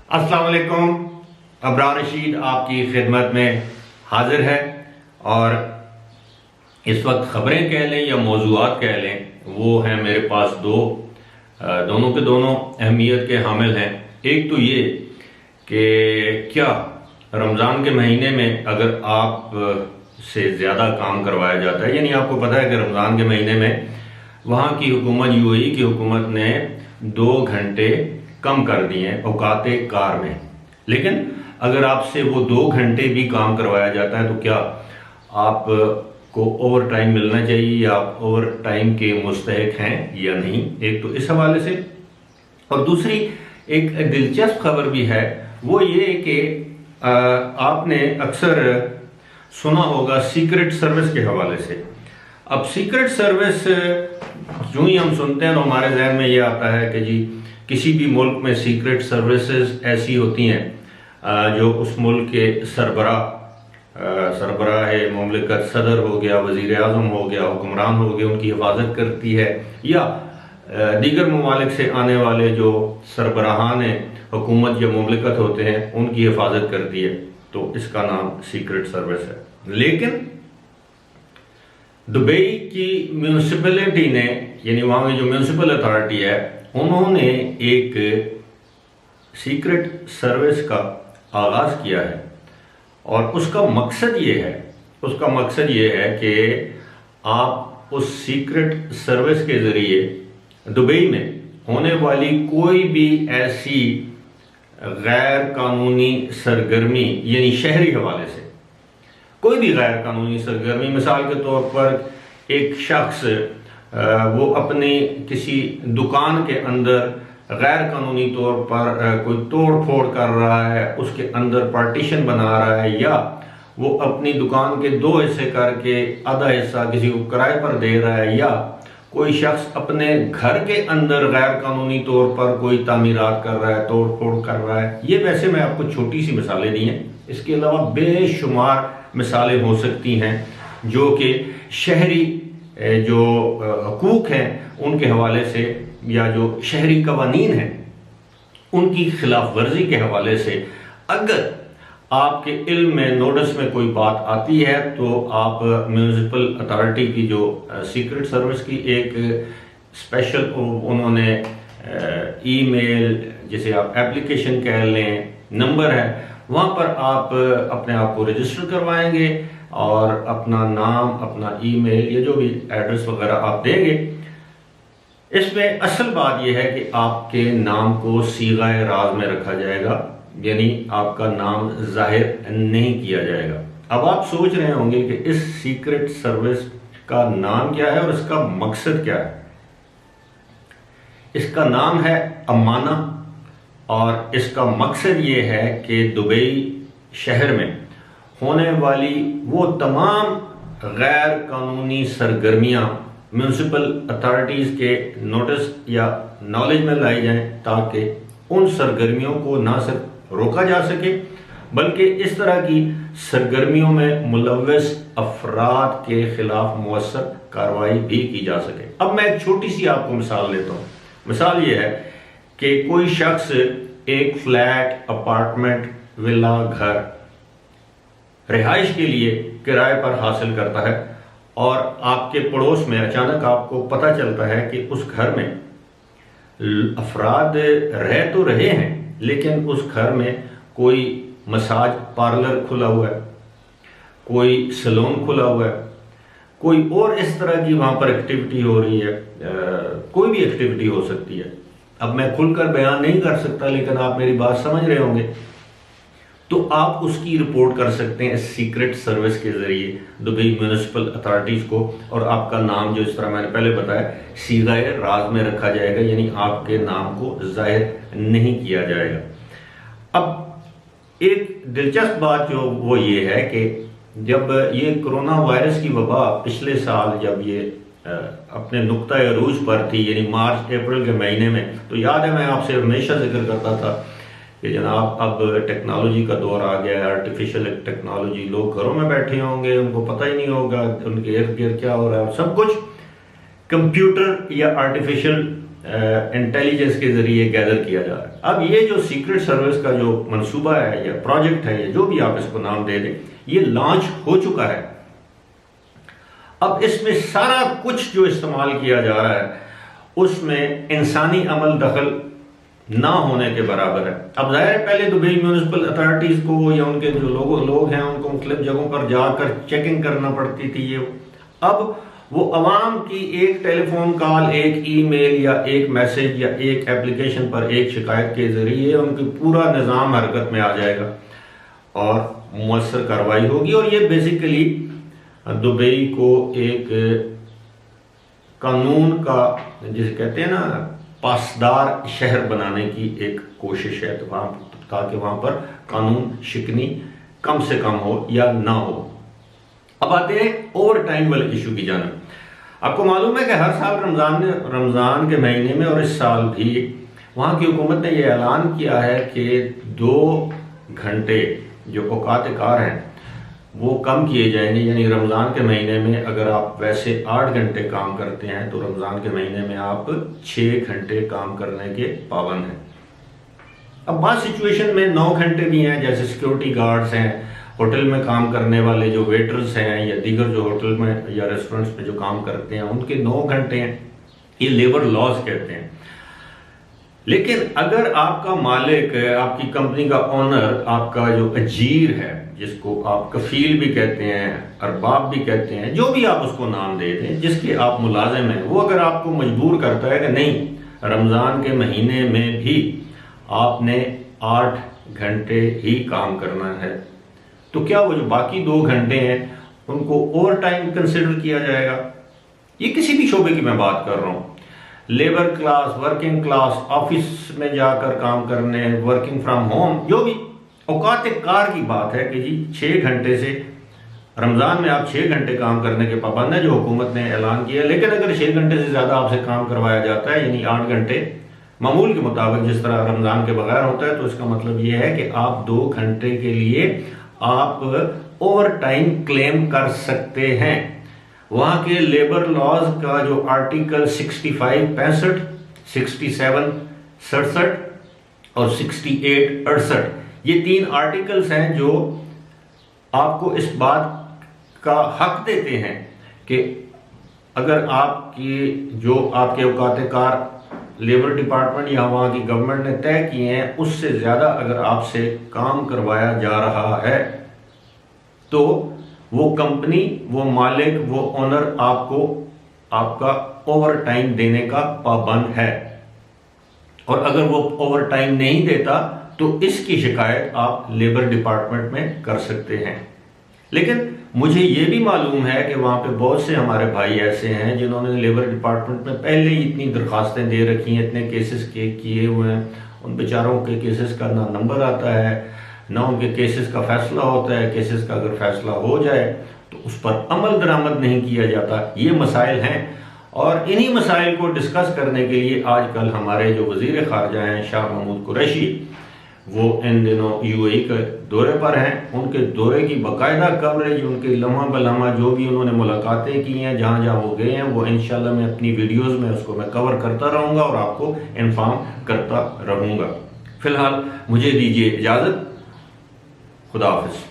السلام علیکم. ابرار رشید آپ کی خدمت میں حاضر ہے اور اس وقت خبریں کہہ لیں یا موضوعات کہہ لیں وہ ہیں میرے پاس دونوں کے دونوں اہمیت کے حامل ہیں. ایک تو یہ کہ کیا رمضان کے مہینے میں اگر آپ سے زیادہ کام کروایا جاتا ہے، یعنی آپ کو پتہ ہے کہ رمضان کے مہینے میں وہاں کی حکومت UAE کی حکومت نے 2 گھنٹے کم کر دیے ہیں اوقات کار میں، لیکن اگر آپ سے وہ 2 گھنٹے بھی کام کروایا جاتا ہے تو کیا آپ کو اوور ٹائم ملنا چاہیے یا آپ اوور ٹائم کے مستحق ہیں یا نہیں. ایک تو اس حوالے سے، اور دوسری ایک دلچسپ خبر بھی ہے وہ یہ کہ آپ نے اکثر سنا ہوگا سیکرٹ سروس کے حوالے سے. اب سیکرٹ سروس جو ہی ہم سنتے ہیں تو ہمارے ذہن میں یہ آتا ہے کہ جی کسی بھی ملک میں سیکرٹ سروسز ایسی ہوتی ہیں جو اس ملک کے سربراہ مملکت، صدر ہو گیا، وزیر اعظم ہو گیا، حکمران ہو گیا، ان کی حفاظت کرتی ہے، یا دیگر ممالک سے آنے والے جو سربراہان حکومت یا مملکت ہوتے ہیں ان کی حفاظت کرتی ہے. تو اس کا نام سیکرٹ سروس ہے. لیکن دبئی کی میونسپلٹی نے، یعنی وہاں کی جو میونسپل اتھارٹی ہے، انہوں نے ایک سیکرٹ سروس کا آغاز کیا ہے اور اس کا مقصد یہ ہے کہ آپ اس سیکرٹ سروس کے ذریعے دبئی میں ہونے والی کوئی بھی ایسی غیر قانونی سرگرمی، یعنی شہری حوالے سے کوئی بھی غیر قانونی سرگرمی، مثال کے طور پر ایک شخص وہ اپنی کسی دکان کے اندر غیر قانونی طور پر کوئی توڑ پھوڑ کر رہا ہے، اس کے اندر پارٹیشن بنا رہا ہے، یا وہ اپنی دکان کے 2 حصے کر کے آدھا حصہ کسی کو کرائے پر دے رہا ہے، یا کوئی شخص اپنے گھر کے اندر غیر قانونی طور پر کوئی تعمیرات کر رہا ہے، توڑ پھوڑ کر رہا ہے. یہ ویسے میں آپ کو چھوٹی سی مثالیں دی ہیں، اس کے علاوہ بے شمار مثالیں ہو سکتی ہیں جو کہ شہری جو حقوق ہیں ان کے حوالے سے یا جو شہری قوانین ہیں ان کی خلاف ورزی کے حوالے سے اگر آپ کے علم میں، نوٹس میں کوئی بات آتی ہے تو آپ میونسپل اتھارٹی کی جو سیکرٹ سروس کی ایک اسپیشل انہوں نے ای میل، جسے آپ ایپلیکیشن کہہ لیں، نمبر ہے، وہاں پر آپ اپنے آپ کو رجسٹر کروائیں گے اور اپنا نام، اپنا ای میل یا جو بھی ایڈریس وغیرہ آپ دیں گے. اس میں اصل بات یہ ہے کہ آپ کے نام کو صیغہ راز میں رکھا جائے گا، یعنی آپ کا نام ظاہر نہیں کیا جائے گا. اب آپ سوچ رہے ہوں گے کہ اس سیکرٹ سروس کا نام کیا ہے اور اس کا مقصد کیا ہے. اس کا نام ہے امانہ، اور اس کا مقصد یہ ہے کہ دبئی شہر میں ہونے والی وہ تمام غیر قانونی سرگرمیاں میونسپل اتھارٹیز کے نوٹس یا نالج میں لائی جائیں تاکہ ان سرگرمیوں کو نہ صرف روکا جا سکے بلکہ اس طرح کی سرگرمیوں میں ملوث افراد کے خلاف مؤثر کارروائی بھی کی جا سکے. اب میں ایک چھوٹی سی آپ کو مثال لیتا ہوں. مثال یہ ہے کہ کوئی شخص ایک فلیٹ، اپارٹمنٹ، ولا، گھر رہائش کے لیے کرائے پر حاصل کرتا ہے اور آپ کے پڑوس میں اچانک آپ کو پتہ چلتا ہے کہ اس گھر میں افراد رہ تو رہے ہیں لیکن اس گھر میں کوئی مساج پارلر کھلا ہوا ہے، کوئی سلون کھلا ہوا ہے، کوئی اور اس طرح کی وہاں پر ایکٹیویٹی ہو رہی ہے، کوئی بھی ایکٹیویٹی ہو سکتی ہے. اب میں کھل کر بیان نہیں کر سکتا لیکن آپ میری بات سمجھ رہے ہوں گے. تو آپ اس کی رپورٹ کر سکتے ہیں اس سیکرٹ سروس کے ذریعے دبئی میونسپل اتھارٹیز کو، اور آپ کا نام جو اس طرح میں نے پہلے بتایا صیغہ راز میں رکھا جائے گا، یعنی آپ کے نام کو ظاہر نہیں کیا جائے گا. اب ایک دلچسپ بات جو وہ یہ ہے کہ جب یہ کرونا وائرس کی وبا پچھلے سال جب یہ اپنے نقطہ عروج پر تھی، یعنی مارچ اپریل کے مہینے میں، تو یاد ہے میں آپ سے ہمیشہ ذکر کرتا تھا کہ جناب اب ٹیکنالوجی کا دور آ گیا ہے، آرٹیفیشل ٹیکنالوجی، لوگ گھروں میں بیٹھے ہوں گے، ان کو پتہ ہی نہیں ہوگا ان کے ارد گرد کیا ہو رہا ہے، سب کچھ کمپیوٹر یا آرٹیفیشل انٹیلیجنس کے ذریعے گیدر کیا جا رہا ہے۔ اب یہ جو سیکرٹ سروس کا جو منصوبہ ہے یا پروجیکٹ ہے یا جو بھی آپ اس کو نام دے دیں، یہ لانچ ہو چکا ہے۔ اب اس میں سارا کچھ جو استعمال کیا جا رہا ہے اس میں انسانی عمل دخل نہ ہونے کے برابر ہے۔ اب ظاہر ہے پہلے دبئی میونسپل اتھارٹیز کو یا ان کے جو لوگ ہیں ان کو مختلف جگہوں پر جا کر چیکنگ کرنا پڑتی تھی۔ اب وہ عوام کی ایک ٹیلی فون کال، ایک ای میل یا ایک میسج یا ایک ایپلیکیشن پر ایک شکایت کے ذریعے ان کی پورا نظام حرکت میں آ جائے گا اور مؤثر کارروائی ہوگی، اور یہ بیسیکلی دبئی کو ایک قانون کا جسے کہتے ہیں نا پاسدار شہر بنانے کی ایک کوشش ہے، تاکہ وہاں پر قانون شکنی کم سے کم ہو یا نہ ہو۔ اب آتے ہیں اوور ٹائم والے ایشو کی جانب۔ آپ کو معلوم ہے کہ ہر سال رمضان کے مہینے میں اور اس سال بھی وہاں کی حکومت نے یہ اعلان کیا ہے کہ 2 گھنٹے جو اوقات کار ہیں وہ کم کیے جائیں گے، یعنی رمضان کے مہینے میں اگر آپ ویسے 8 گھنٹے کام کرتے ہیں تو رمضان کے مہینے میں آپ 6 گھنٹے کام کرنے کے پابند ہیں۔ اب بعض سچویشن میں 9 گھنٹے بھی ہیں، جیسے سیکیورٹی گارڈز ہیں، ہوٹل میں کام کرنے والے جو ویٹرز ہیں یا دیگر جو ہوٹل میں یا ریسٹورنٹس میں جو کام کرتے ہیں ان کے 9 گھنٹے ہیں، یہ لیبر لاز کہتے ہیں۔ لیکن اگر آپ کا مالک، آپ کی کمپنی کا اونر، آپ کا جو اجیر ہے جس کو آپ کفیل بھی کہتے ہیں، ارباب بھی کہتے ہیں، جو بھی آپ اس کو نام دے دیں، جس کے آپ ملازم ہیں، وہ اگر آپ کو مجبور کرتا ہے کہ نہیں رمضان کے مہینے میں بھی آپ نے 8 گھنٹے ہی کام کرنا ہے، تو کیا وہ جو باقی 2 گھنٹے ہیں ان کو اوور ٹائم کنسیڈر کیا جائے گا؟ یہ کسی بھی شعبے کی میں بات کر رہا ہوں، labour class, working class, office میں جا کر کام کرنے، ورکنگ فرام ہوم، جو بھی اوقات کار کی بات ہے کہ جی 6 گھنٹے سے رمضان میں آپ 6 گھنٹے کام کرنے کے پابند ہیں جو حکومت نے اعلان کیا، لیکن اگر 6 گھنٹے سے زیادہ آپ سے کام کروایا جاتا ہے، یعنی 8 گھنٹے معمول کے مطابق جس طرح رمضان کے بغیر ہوتا ہے، تو اس کا مطلب یہ ہے کہ آپ 2 گھنٹے کے لیے آپ اوور ٹائم کلیم کر سکتے ہیں۔ وہاں کے لیبر لاز کا جو آرٹیکل 65 65 67 67 اور 68 68 یہ 3 آرٹیکلز ہیں جو آپ کو اس بات کا حق دیتے ہیں کہ اگر آپ کی جو آپ کے اوقات کار لیبر ڈپارٹمنٹ یا وہاں کی گورنمنٹ نے طے کیے ہیں اس سے زیادہ اگر آپ سے کام کروایا جا رہا ہے تو وہ کمپنی، وہ مالک، وہ اونر آپ کو آپ کا اوور ٹائم دینے کا پابند ہے، اور اگر وہ اوور ٹائم نہیں دیتا تو اس کی شکایت آپ لیبر ڈپارٹمنٹ میں کر سکتے ہیں۔ لیکن مجھے یہ بھی معلوم ہے کہ وہاں پہ بہت سے ہمارے بھائی ایسے ہیں جنہوں نے لیبر ڈپارٹمنٹ میں پہلے ہی اتنی درخواستیں دے رکھی ہیں، اتنے کیسز کیے ہوئے ہیں، ان بیچاروں کے کیسز کا نہ نمبر آتا ہے نہ ان کے کیسز کا فیصلہ ہوتا ہے، کیسز کا اگر فیصلہ ہو جائے تو اس پر عمل درآمد نہیں کیا جاتا۔ یہ مسائل ہیں، اور انہی مسائل کو ڈسکس کرنے کے لیے آج کل ہمارے جو وزیر خارجہ ہیں شاہ محمود قریشی، وہ ان دنوں UAE کے دورے پر ہیں۔ ان کے دورے کی باقاعدہ کوریج، ان کے لمحہ بلمحہ جو بھی انہوں نے ملاقاتیں کی ہیں، جہاں جہاں وہ گئے ہیں، وہ انشاءاللہ میں اپنی ویڈیوز میں اس کو میں کور کرتا رہوں گا اور آپ کو انفارم کرتا رہوں گا۔ فی الحال مجھے دیجیے اجازت، خدا حافظ۔